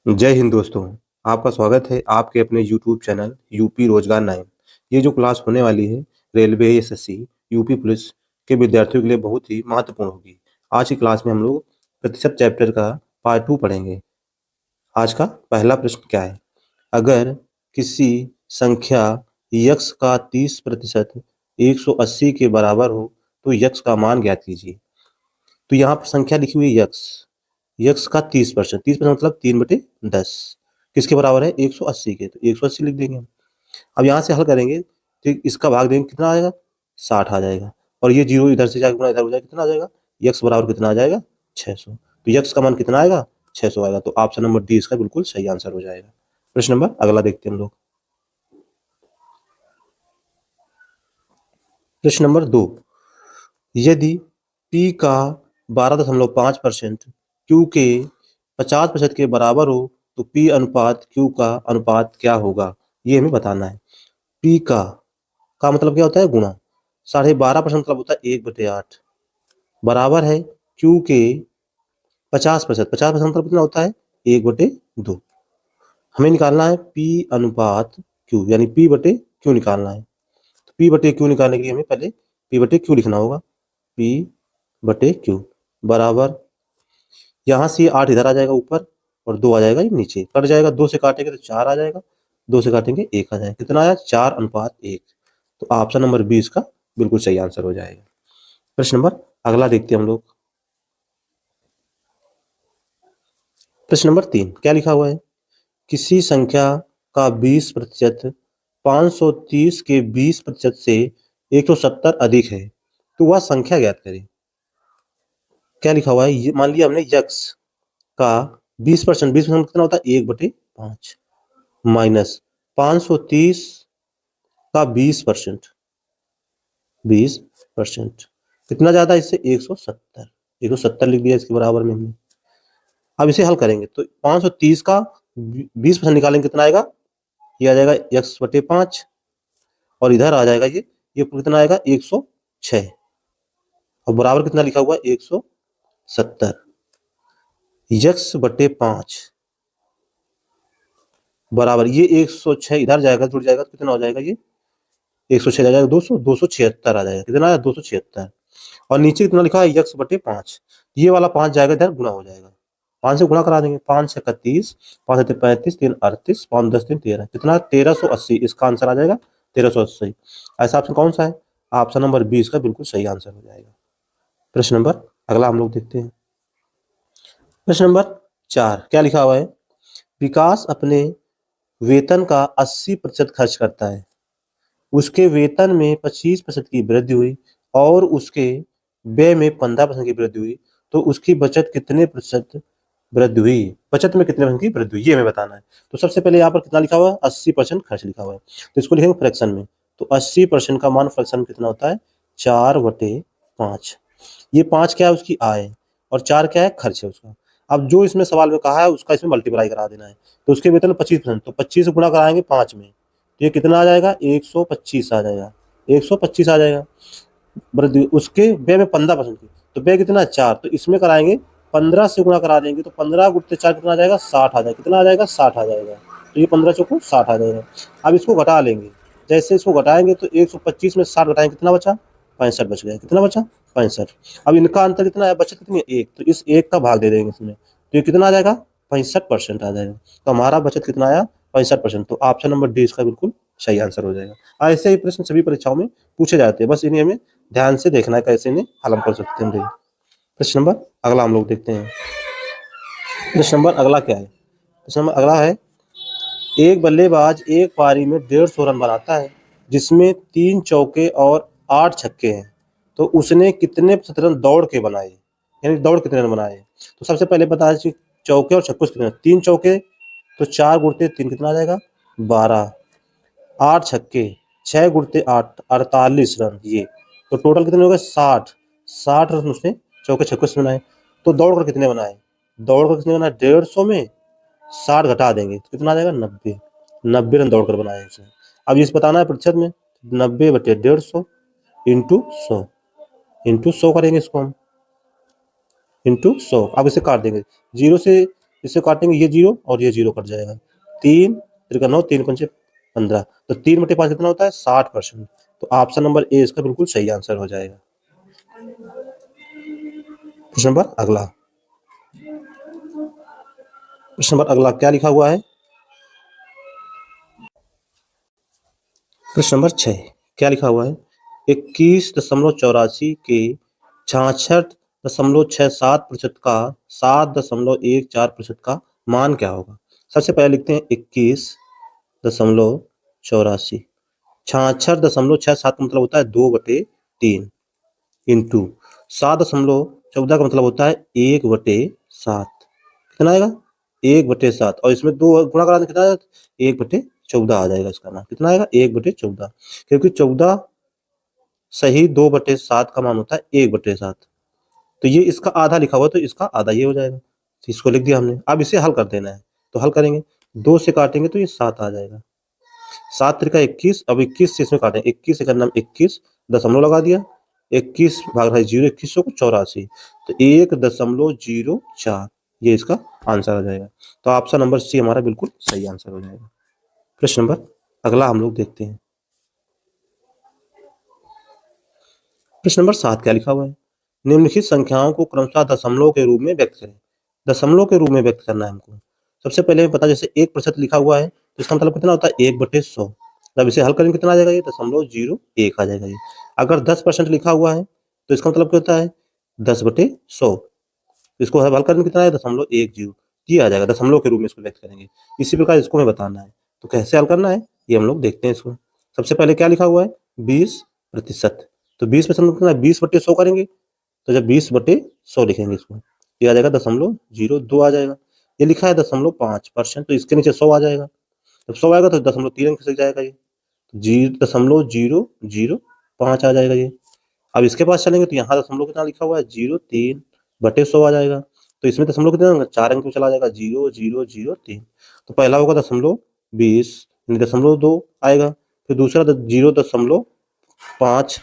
जय हिंद दोस्तों। आपका स्वागत है आपके अपने यूट्यूब चैनल यूपी रोजगार 9। ये जो क्लास होने वाली है रेलवे एसएससी यूपी पुलिस के विद्यार्थियों के लिए बहुत ही महत्वपूर्ण होगी। आज की क्लास में हम लोग प्रतिशत चैप्टर का पार्ट 2 पढ़ेंगे। आज का पहला प्रश्न क्या है? अगर किसी संख्या यक्स का 30% 180 के बराबर हो तो यक्स का मान ज्ञात कीजिए। तो यहाँ पर संख्या लिखी हुई है यक्स, यक्स का 30%, 30% मतलब 3/10 किसके बराबर है? 180 के। तो 180 लिख देंगे हम। अब यहाँ से हल करेंगे तो इसका भाग देंगे, कितना आ जाएगा? 60 आ जाएगा। और ये जीरो इधर से जाकर गुणा इधर हो जाएगा, कितना आ जाएगा? यक्स बराबर कितना आ जाएगा? 600। तो यक्स का मान कितना आएगा? 600 आएगा। तो ऑप्शन नंबर डी इसका बिल्कुल सही आंसर हो जाएगा। प्रश्न नंबर अगला देखते हैं हम लोग। प्रश्न नंबर 2, यदि P का 12.5% Q के 50% के बराबर हो तो P अनुपात Q का अनुपात क्या होगा? ये हमें बताना है। P का मतलब क्या होता है? गुणा। 12.5% मतलब होता है 1/8 बराबर है Q के 50%। 50% मतलब कितना होता है? 1/2। हमें निकालना है P अनुपात Q, यानी P/Q निकालना है। तो P/Q निकालने के लिए हमें पहले P/Q लिखना होगा। P/Q बराबर, यहाँ से 8 इधर आ जाएगा ऊपर और 2 आ जाएगा ये नीचे, कट जाएगा। 2 से काटेंगे तो 4 आ जाएगा, 2 से काटेंगे 1 आ जाएगा। कितना आया? 4:1। तो ऑप्शन नंबर बी इसका बिल्कुल सही आंसर हो जाएगा। प्रश्न नंबर अगला देखते हैं हम लोग। प्रश्न नंबर 3 क्या लिखा हुआ है? किसी संख्या का 20% 530 के 20% से 170 अधिक है तो वह संख्या ज्ञात करें। क्या लिखा हुआ है? मान लिया हमने यक्स का 20%, 20% कितना होता है? 1/5 माइनस 530 का 20%, 20% कितना ज्यादा इससे? 170। 170 लिख दिया इसके बराबर में हमने। अब इसे हल करेंगे तो 530 का 20% निकालेंगे, कितना आएगा? ये आ जाएगा x/5 और इधर आ जाएगा ये कितना आएगा? 106 और बराबर कितना लिखा हुआ है? 170। x/5 बराबर ये 106 इधर जाएगा, जुड़ जाएगा तो कितना हो जाएगा? ये 106 आ जाएगा 200, 276 आ जाएगा। कितना आया? 276। और नीचे कितना लिखा है? x/5। ये वाला 5 जाएगा इधर, गुणा हो जाएगा। 5 से गुणा करा देंगे। 5 से 31, 5 से 35, 3 38, 5 10 3 13, कितना? 1380। इसका आंसर आ जाएगा 1380। ऐसा ऑप्शन कौन सा है? ऑप्शन नंबर बी इसका बिल्कुल सही आंसर हो जाएगा। प्रश्न नंबर अगला हम लोग देखते हैं। प्रश्न नंबर 4 क्या लिखा हुआ है? विकास अपने वेतन का 80% खर्च करता है, उसके वेतन में 25% की वृद्धि हुई और उसके व्यय में 15% की वृद्धि हुई तो उसकी बचत कितने प्रतिशत वृद्धि हुई? बचत में कितने % की वृद्धि हुई ये हमें बताना है। तो सबसे पहले यहाँ पर कितना लिखा हुआ है? 80% खर्च लिखा हुआ है, तो इसको लिखेंगे फ्रैक्शन में। तो 80% का मान फ्रैक्शन में कितना होता है? 4/5। ये 5 क्या है? उसकी आय, और 4 क्या है? खर्च है उसका। अब जो इसमें सवाल में कहा है उसका इसमें मल्टीप्लाई करा देना है। तो उसके वेतन 25%, तो 25 से गुणा कराएंगे 5 में, तो ये कितना आ जाएगा? 125 आ जाएगा। 125 आ जाएगा। वृद्धि उसके व्यय में 15% की, तो व्यय कितना? 4। तो इसमें कराएंगे 15 से गुणा करा देंगे तो 15 गुणित 4 कितना आ जाएगा? 60 आ जाएगा। कितना आ जाएगा? 60 आ जाएगा। तो ये 15 चौको 60 आ जाएगा। अब इसको घटा लेंगे। जैसे इसको घटाएंगे तो 125 में 60 घटाएंगे, कितना बचा? 65 बच गया। कितना बचा? 65। अब इनका अंतर कितना है? बचत कितनी है? 1। तो इस 1 का भाग दे देंगे इसमें, तो ये कितना आ जाएगा? 65% आ जाएगा। तो हमारा बचत कितना आया? 65%। तो ऑप्शन नंबर डी इसका बिल्कुल सही आंसर हो जाएगा। ऐसे ही प्रश्न सभी परीक्षाओं में पूछे जाते हैं, बस इन्हें हमें ध्यान से देखना है कैसे इन्हें हल हम कर सकते हैं। प्रश्न नंबर अगला हम लोग देखते हैं। प्रश्न नंबर अगला क्या है? प्रश्न नंबर अगला है, एक बल्लेबाज एक पारी में 150 रन बनाता है जिसमें 3 चौके और 8 छक्के हैं, तो उसने कितने प्रतिशत रन दौड़ के बनाए? यानी दौड़ कितने रन बनाए? तो सबसे पहले बता दीजिए चौके और छक्कों से कितने। 3 चौके तो 4 गुणते 3 कितना आ जाएगा? 12। 8 छक्के, 6 गुणते 8 48 रन। ये तो टोटल कितने हो गए? 60। 60 रन उसने चौके छक्कों से बनाए। तो दौड़ कर कितने बनाए? दौड़ कर कितने बनाए? 150 में 60 घटा देंगे तो कितना आ जाएगा? 90। 90 रन दौड़ कर बनाए उसने। अब ये बताना है प्रतिशत में। 90/150 इंटू 100, इंटू 100 करेंगे इसको हम, इंटू 100। अब इसे काट देंगे। 0 से इससे काटेंगे ये 0 और ये 0 कट जाएगा। 3 3 9, 3 5 15, तो 3/5 कितना होता है 60%। तो ऑप्शन नंबर ए इसका बिल्कुल सही आंसर हो जाएगा। प्रश्न नंबर अगला, प्रश्न नंबर अगला क्या लिखा हुआ है? प्रश्न नंबर 6 क्या लिखा हुआ है? 21.84 के 66.67% का 7.14% का मान क्या होगा? सबसे पहले लिखते हैं 21.84, 66.67 का मतलब होता है 2/3 इंटू 7.14 का मतलब होता है 1/7। कितना आएगा? 1/7, और इसमें 2 गुणा करा कितना आएगा? 1/14 आ जाएगा इसका मान। कितना आएगा? 1/14, क्योंकि 14 सही 2/7 का मान होता है 1/7। तो ये इसका आधा लिखा हुआ, तो इसका आधा ये हो जाएगा। तो इसको लिख दिया हमने। अब इसे हल कर देना है, तो हल करेंगे, 2 से काटेंगे तो ये 7 आ जाएगा। 7 त्रिका 21, अब 21 से इसमें काटेंगे, 21 से करना 21 दशमलव लगा दिया, 21 भाग 0, 21 को 84, तो 1.04 ये इसका आंसर आ जाएगा। तो ऑप्शन नंबर सी हमारा बिल्कुल सही आंसर हो जाएगा। प्रश्न नंबर अगला हम लोग देखते हैं। प्रश्न नंबर 7 क्या लिखा हुआ है? निम्नलिखित संख्याओं को क्रमशः दशमलव के रूप में व्यक्त करें। दशमलव के रूप में व्यक्त करना है हमको। सबसे पहले हमें पता, जैसे 1% लिखा हुआ है तो इसका मतलब कितना होता है 1/100। जब इसे हल करेंगे कितना आ जाएगा? ये 0.01 आ जाएगा ये। अगर 10% लिखा हुआ है तो इसका मतलब क्या होता है 10/100। इसको हल करेंगे कितना है 0.10, ये आ जाएगा। दशमलव के रूप में इसको व्यक्त करेंगे। इसी प्रकार इसको हमें बताना है, तो कैसे हल करना है ये हम लोग देखते हैं इसको। सबसे पहले क्या लिखा हुआ है? 20%। तो 20% कितना है? 20/100 करेंगे, तो जब 20/100 लिखेंगे इसको, ये आ जाएगा 0.02 आ जाएगा। ये लिखा है 5%, तो इसके नीचे 100 आ जाएगा। जब 100 आएगा तो 0.3 अंक से जाएगा ये, 0.005 आ जाएगा ये। अब इसके पास चलेंगे तो यहाँ दशमलव कितना लिखा हुआ है 0.3/100 आ जाएगा। तो इसमें दशमलव कितना 4 अंक में चला जाएगा 0.003। तो पहला होगा 20 यानी 0.2 आएगा, फिर दूसरा 0.5,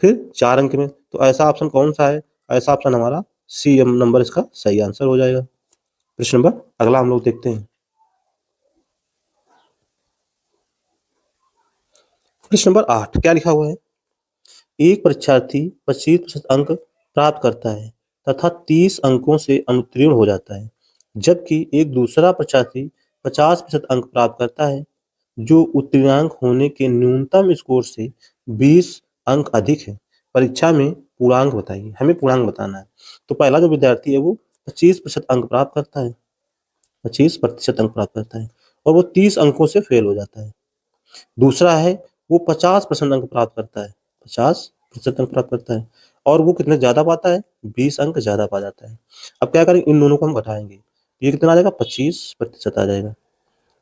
फिर 4 अंक में। तो ऐसा ऑप्शन कौन सा है? ऐसा ऑप्शन हमारा सी नंबर इसका सही आंसर हो जाएगा। प्रश्न नंबर अगला हम लोग देखते हैं। प्रश्न नंबर 8 क्या लिखा हुआ है? एक परीक्षार्थी 25% अंक प्राप्त करता है तथा 30 अंकों से अनुत्तीर्ण हो जाता है, जबकि एक दूसरा परीक्षार्थी 50% अंक प्राप्त करता है जो उत्तीर्णांक होने के न्यूनतम स्कोर से 20 अंक अधिक है। परीक्षा में पूर्णांक बताइए। हमें पूर्णांक बताना है। तो पहला जो विद्यार्थी है वो 25% अंक प्राप्त करता है, 25% अंक प्राप्त करता है और वो 30 अंकों से फेल हो जाता है। दूसरा है वो 50% अंक प्राप्त करता है, 50% अंक प्राप्त करता है और वो कितने ज्यादा पाता है? 20 अंक ज्यादा पा जाता है। अब क्या करेंगे? इन दोनों को हम घटाएंगे, ये कितना आ जाएगा? 25% आ जाएगा,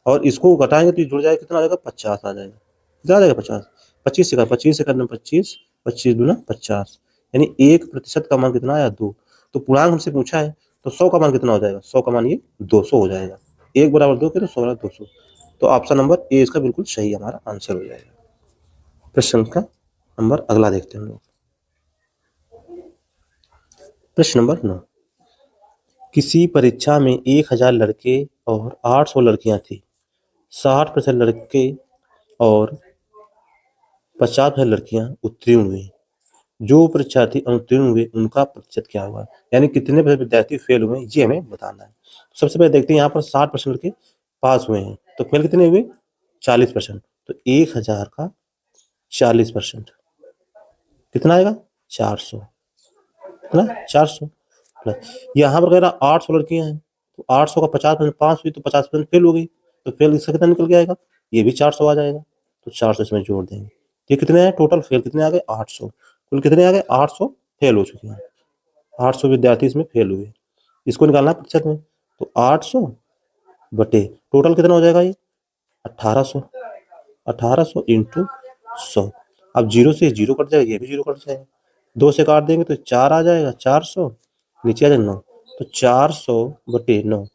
और इसको घटाएंगे तो ये जुड़ जाएगा, कितना आ जाएगा? 50 आ जाएगा। कितना आ जाएगा? 50। 25 से करना 25, 25 दूना 50, यानी 1% का मान कितना आया? 2। तो पूर्णांक हमसे पूछा है, तो 100 का मान कितना हो जाएगा? 100 का मान ये 200 हो जाएगा। 1 बराबर 2 के, तो 100 बराबर 200। तो ऑप्शन नंबर ए इसका बिल्कुल सही हमारा आंसर हो जाएगा। प्रश्न का नंबर अगला देखते हैं हम लोग। प्रश्न नंबर 9, किसी परीक्षा में 1000 लड़के और 800 लड़कियां थी। 60% लड़के और 50% लड़कियां उत्तीर्ण हुई। जो परीक्षार्थी अनुत्तीर्ण हुए उनका प्रतिशत क्या होगा? यानी कितने विद्यार्थी फेल हुए, ये हमें बताना है। सबसे पहले देखते हैं, यहाँ पर 60% लड़के पास हुए हैं, तो फेल कितने हुए? 40%। तो 1000 का 40% कितना आएगा? 400। कितना? 400 प्लस, यहाँ पर कह रहा 800 लड़कियां हैं, तो 800 का 50% 5 हुई, तो 50% फेल हो गई, तो फेल इसका कितना निकल के आएगा? ये भी 400 आ जाएगा। तो 400 इसमें जोड़ देंगे। ये कितने हैं टोटल? फेल कितने आ गए? 800। कुल कितने आ गए? 800 फेल हो चुके हैं। 800 विद्यार्थी इसमें फेल हुए। इसको निकालना है प्रतिशत में, तो 800 बटे टोटल कितना हो जाएगा? ये 1800। 1800 इंटू 100। अब 0 से 0 कट जाएगा, ये भी 0 कट जाएगा। 2 से काट देंगे तो 4 आ जाएगा, 400 नीचे आ जाएगा 9, तो 400 बटे 9।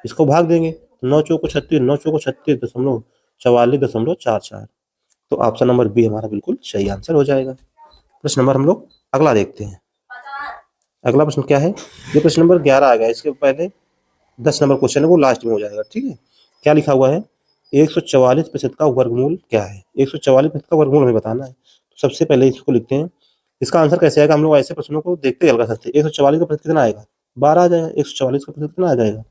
इसको भाग देंगे तो 9 चौको 36, 9 चौको 36.44.44। तो ऑप्शन नंबर बी हमारा बिल्कुल सही आंसर हो जाएगा। प्रश्न नंबर हम लोग अगला देखते हैं। अगला प्रश्न क्या है? ये प्रश्न नंबर 11 आ गया। इसके पहले 10 नंबर क्वेश्चन है वो लास्ट में हो जाएगा, ठीक है। क्या लिखा हुआ है, 144% का वर्गमूल क्या है। 144% का वर्गमूल हमें बताना है। तो सबसे पहले इसको लिखते हैं। इसका आंसर कैसे आएगा, हम लोग ऐसे प्रश्नों को देखते चल कर सकते हैं। 144 का प्रतिशत कितना आएगा, 12 आ जाएगा। 144 का प्रतिशत कितना आ जाएगा,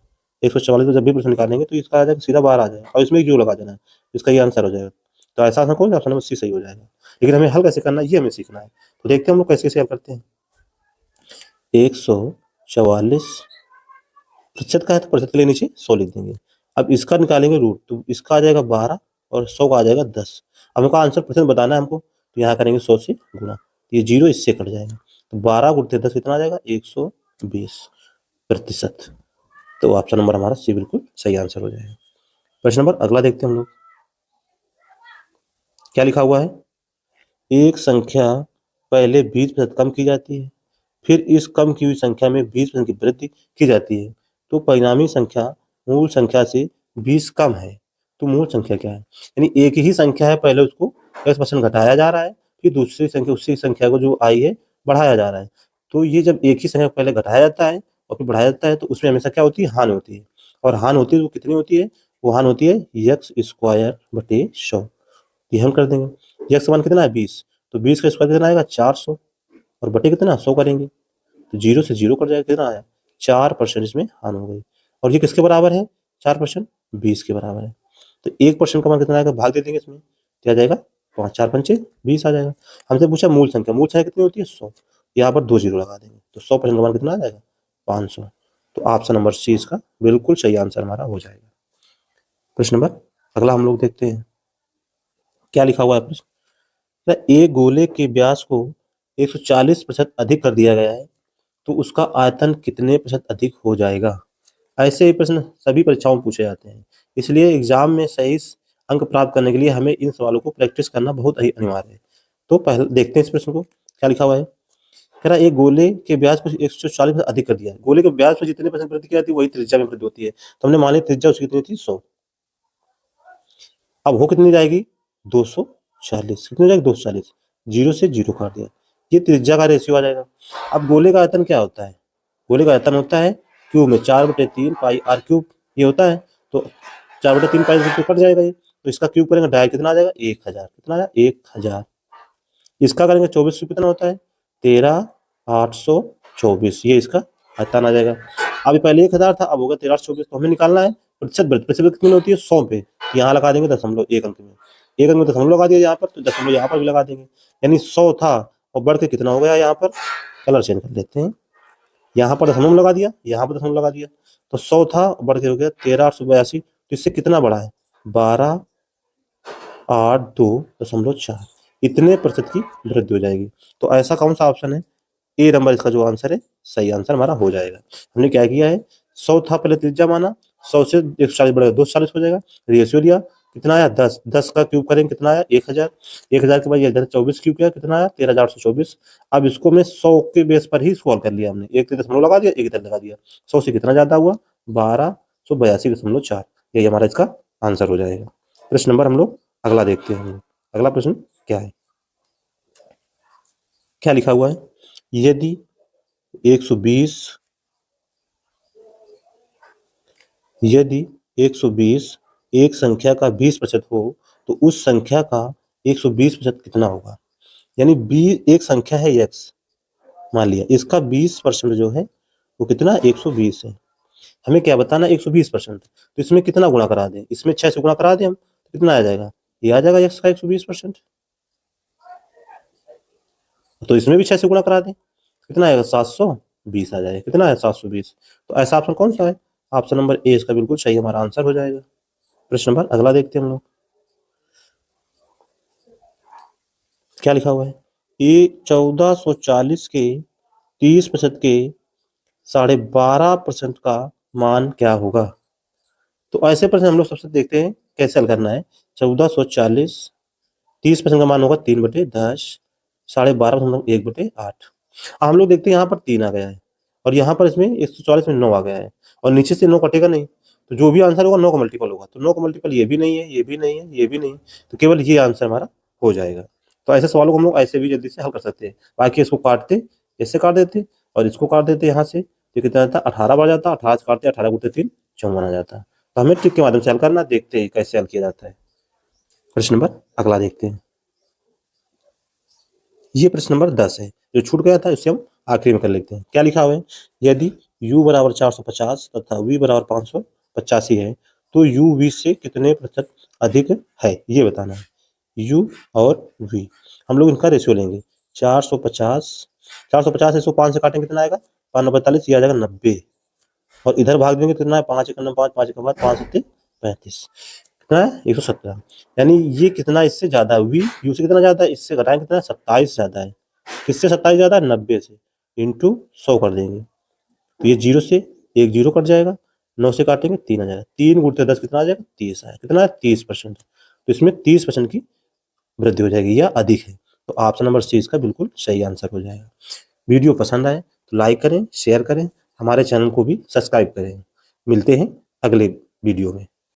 144 को जब भी प्रश्न निकालेंगे तो इसका आ जाएगा सीधा 12 आ जाएगा, और इसमें एक जो लगा देना है, इसका ये आंसर हो जाएगा। तो ऐसा आंसर कौन सा, ऑप्शन नंबर सी सही हो जाएगा। लेकिन हमें हल कैसे करना है ये हमें सीखना है। तो देखते हैं हम लोग कैसे कैसे हल करते हैं। 144 प्रतिशत का है तो प्रतिशत के लिए नीचे 100 लिख देंगे। अब इसका निकालेंगे रूट, तो इसका आ जाएगा 12 और 100 का आ जाएगा 10। अब हमको आंसर प्रतिशत बताना है हमको, तो यहाँ करेंगे 100 से गुणा, ये जीरो इससे कट जाएगा। तो 12 गुणते 10 कितना आ जाएगा, 120%। तो ऑप्शन नंबर हमारा सी बिल्कुल सही आंसर हो जाएगा। प्रश्न नंबर अगला देखते हैं हम लोग। क्या लिखा हुआ है, एक संख्या पहले 20% कम की जाती है, फिर इस कम की हुई संख्या में 20% की वृद्धि की जाती है, तो परिणामी संख्या मूल संख्या से 20 कम है। तो मूल संख्या क्या है, यानी एक ही संख्या है, पहले उसको 10% घटाया जा रहा है, फिर दूसरी संख्या उसी संख्या को जो आई है बढ़ाया जा रहा है। तो ये जब एक ही संख्या को पहले घटाया जाता है और फिर बढ़ाया जाता है, तो उसमें हमेशा क्या होती है, हानि होती है। और हानि होती है वो कितनी होती है, वो हानि होती है x² / 100। ये हम कर देंगे। x मान कितना है 20, तो 20 का स्क्वायर कितना आएगा 400, और बटे कितना 100 करेंगे, तो जीरो से जीरो कट जाएगा, कितना आया 4% इसमें हानि हो गई। और ये किसके बराबर है 4%, 20 के बराबर है। तो 1% का मान कितना आएगा, भाग दे देंगे इसमें, क्या आ जाएगा 5 4 पंचे 20 आ जाएगा। हमसे पूछा मूल संख्या, मूल संख्या कितनी होती है 100, यहाँ पर 2 जीरो लगा देंगे, तो 100% का मान कितना आ जाएगा 500। तो ऑप्शन नंबर सी इसका बिल्कुल सही आंसर हमारा हो जाएगा। प्रश्न नंबर अगला हम लोग देखते हैं। क्या लिखा हुआ है प्रश्न, एक गोले के व्यास को 140% अधिक कर दिया गया है, तो उसका आयतन कितने प्रतिशत अधिक हो जाएगा। ऐसे ही प्रश्न सभी परीक्षाओं में पूछे जाते हैं, इसलिए एग्जाम में सही अंक प्राप्त करने के लिए हमें इन सवालों को प्रैक्टिस करना बहुत ही अनिवार्य है। तो पहले देखते हैं इस प्रश्न को। क्या लिखा हुआ है, कह रहा है एक गोले के व्यास को 140% अधिक कर दिया है। गोले के व्यास में जितने % वृद्धि की जाती है वही त्रिज्या में वृद्धि होती है। तो हमने मान लिया त्रिज्या उसकी कितनी थी 100, अब हो कितनी जाएगी 240, कितनी जाएगी 240, जीरो से जीरो काट दिया, ये त्रिज्या का रेशियो आ जाएगा। अब गोले का आयतन क्या होता है, गोले का आयतन होता है क्यूब में 4/3 पाई r क्यूब, ये होता है। तो 4/3 पाई से कट जाएगा ये, तो इसका क्यूब करेंगे डायरेक्ट कितना आ जाएगा 1000, कितना आया 1000। इसका करेंगे 24 क्यूब कितना होता है 13824, ये इसका आयतन आ जाएगा। अभी पहले 1000 था, अब होगा 13824। तो हमें निकालना है प्रतिशत वृद्धि, प्रतिशत कितनी होती है 100 पे, तो यहाँ लगा देंगे दशमलव एक अंक में, एक अंक में दशमलव लगा दिया यहाँ पर, तो दशमलव यहाँ पर भी लगा देंगे, यानी 100 था और बढ़ के कितना हो गया, यहाँ पर कलर चेंज कर लेते हैं, यहाँ पर दशमलव लगा दिया, यहाँ पर दशमलव लगा दिया, तो 100 था बढ़ के हो गया 13882। तो इससे कितना बढ़ा है 1282.4, इतने प्रतिशत की वृद्धि हो जाएगी। तो ऐसा कौन सा ऑप्शन है, ए नंबर इसका जो आंसर है सही आंसर हमारा हो जाएगा। हमने क्या किया है 100 था पहले त्रिज्या माना, 100 से 140 बढ़ेगा 240 हो जाएगा, रेशियो लिया कितना आया 10, 10 का क्यूब करेंगे कितना आया 1000, 1000 के बाद ये 24 क्यूब किया कितना आया 13824। अब इसको मैं 100 के बेस पर ही सॉल्व कर लिया हमने, एक दशमलव लगा दिया एक इधर लगा दिया, 100 से कितना ज्यादा हुआ 1282.4, यही हमारा इसका आंसर हो जाएगा। प्रश्न नंबर हम लोग अगला देखते हैं। अगला प्रश्न क्या है, क्या लिखा हुआ है, यदि 120 एक संख्या का 20% हो तो उस संख्या का 120% कितना होगा। यानी एक संख्या है x, मान लिया इसका 20% जो है वो कितना 120 है। हमें क्या बताना 120%, तो इसमें कितना गुणा करा दें, इसमें 6 से गुणा करा दें हम, तो कितना आ जाएगा, ये आ जाएगा x का 120%। तो इसमें भी 6 से गुणा करा दें, कितना आएगा 720 आ जाएगा, कितना है 720। तो ऐसा ऑप्शन कौन सा है, ऑप्शन नंबर ए इसका बिल्कुल सही हमारा आंसर हो जाएगा। प्रश्न नंबर अगला देखते हैं हम लोग। क्या लिखा हुआ है, ये 1440 के 30% के 12.5% का मान क्या होगा। तो ऐसे प्रश्न हम लोग सबसे देखते हैं कैसे हल करना है। 1440 30% का मान होगा 3/10, 12.5% 1/8। हम लोग देखते हैं यहाँ पर 3 आ गया है और यहाँ पर इसमें 140 में 9 आ गया है, और नीचे से 9 कटेगा नहीं, तो जो भी आंसर होगा 9 का मल्टीपल होगा, तो 9 का मल्टीपल ये भी नहीं है, ये भी नहीं है, ये भी नहीं, तो केवल ये आंसर हमारा हो जाएगा। तो ऐसे सवालों को हम लोग ऐसे भी जल्दी से हल कर सकते हैं। बाकी इसको काटते, ऐसे काट देते और इसको काट देते यहाँ से, ये कितना आता है 18 बढ़ जाता है, 18 से काटते 18 गुणते 3 54 आ जाता है। तो हमें ट्रिक के माध्यम से हल करना, देखते हैं कैसे हल किया जाता है। प्रश्न नंबर अगला देखते हैं। ये प्रश्न नंबर 10 है, जो छूट गया था इसे हम आखिरी में कर लेते हैं। क्या लिखा हुआ है, यदि u बराबर 450 तथा v बराबर 585 है तो u v से कितने प्रतिशत अधिक है, ये बताना है। u और v हम लोग इनका रेशियो लेंगे। 450 है, 105 से काटेंगे कितना आएगा 5 45, ये आ जाएगा 90, और इधर भाग देंगे कितना है 5 1 5 5 1 5 7 35, कितना है 117। यानी ये कितना इससे ज्यादा है, v u से कितना ज्यादा है, इससे घटाएं कितना है 27 ज्यादा है। किससे 27 ज्यादा है, 90 से, इंटू 100 कर देंगे तो ये 0 से एक 0 कट जाएगा, 9 से काटेंगे 3 आ जाएगा, 3 गुणते 10 कितना आ जाएगा 30 आएगा, कितना है 30%। तो इसमें 30% की वृद्धि हो जाएगी या अधिक है, तो ऑप्शन नंबर सी इसका बिल्कुल सही आंसर हो जाएगा। वीडियो पसंद आए तो लाइक करें, शेयर करें, हमारे चैनल को भी सब्सक्राइब करें। मिलते हैं अगले वीडियो में।